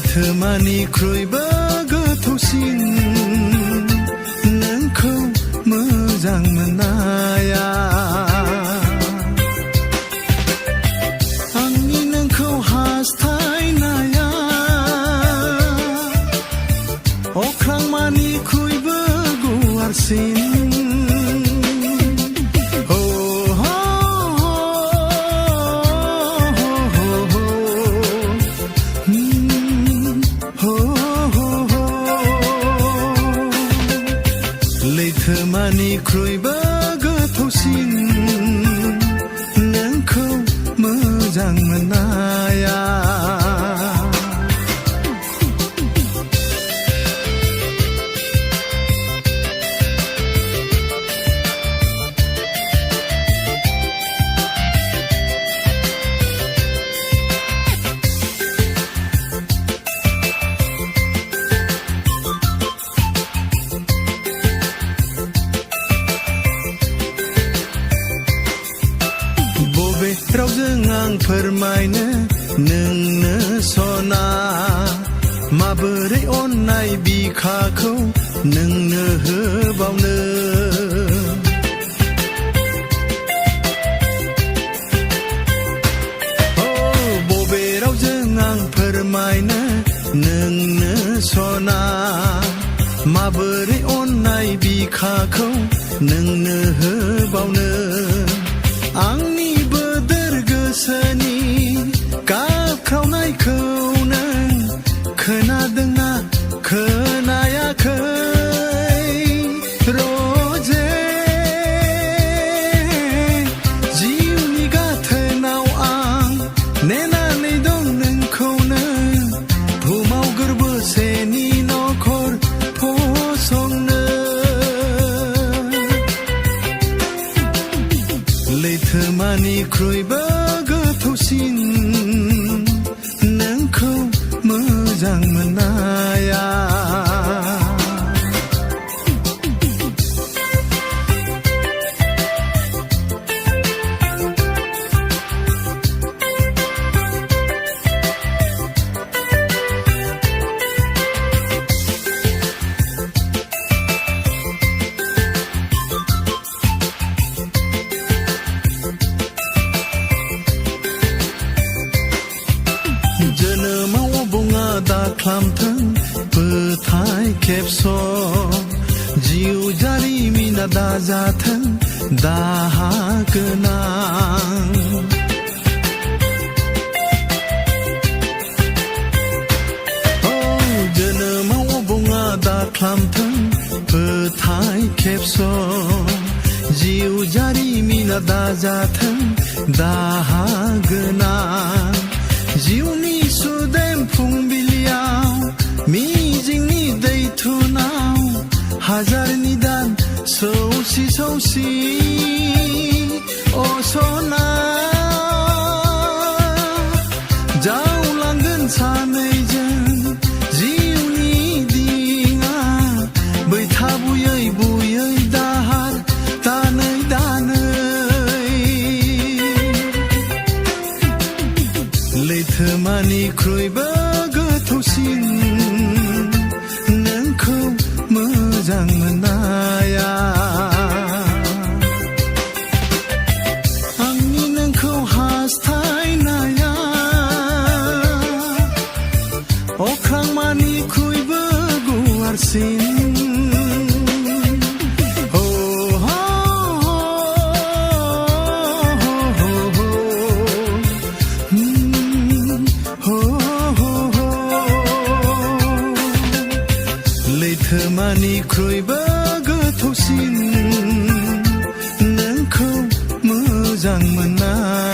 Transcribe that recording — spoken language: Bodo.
लैथोमानिख्रुइबो गोथौसिन नोंखौ मोजां मोननाया आंनि नोंखौ हास्थायनाया अख्रांमानिख्रुइबो गुवारसिन लैथोमानिख्रुइबो गोथौसिन नोंखौ मोजां मोननाया रावजों आं फोरमायनो नोंनो सना माबोरै अननाय बिखाखौ नोंनो होबावनो बबे रावजों आं फोरमायनो नोंनो सना माबोरै अननाय बिखाखौ नोंनो होबावनो आंनि गोसोनि गाबख्रावनायखौ नों खोनादोंना खोनायाखै रजे जिउनि गाथोनाव आं नेनानै दं नोंखौनो बुहुमाव गोरबोसेनि नखर फसंनो लैथोमानिख्रुइबो गोथौसिन नोंखौ मोजां मोननाया जोनोमाव बुङा दाख्लामथों फोथाय खेबस' जिउ जारिमिना दाजाथों दाहा गोनां जोनोमाव बुङा दाख्लामथों फोथाय खेबस' जिउ जारिमिना दाजाथों दाहा गोनां जिउनि सुदेम फुंबिलियाव मिजिंनि दैथुनाव हाजार निदान सौसि सौसि असना जावलांगोन सानैजों जिउनि दिङा बैथा बुयै बुयै दाहार दानै दानै लैथोमानिख्रुइबो गोथौसिन नोंखौ मोजां मोननाया आंनि नोंखौ हास्थायनाया अख्रांमानिख्रुइबो गुवारसिन लैथोमानिख्रुइबो गोथौसिन नोंखौ मोजां मोननाया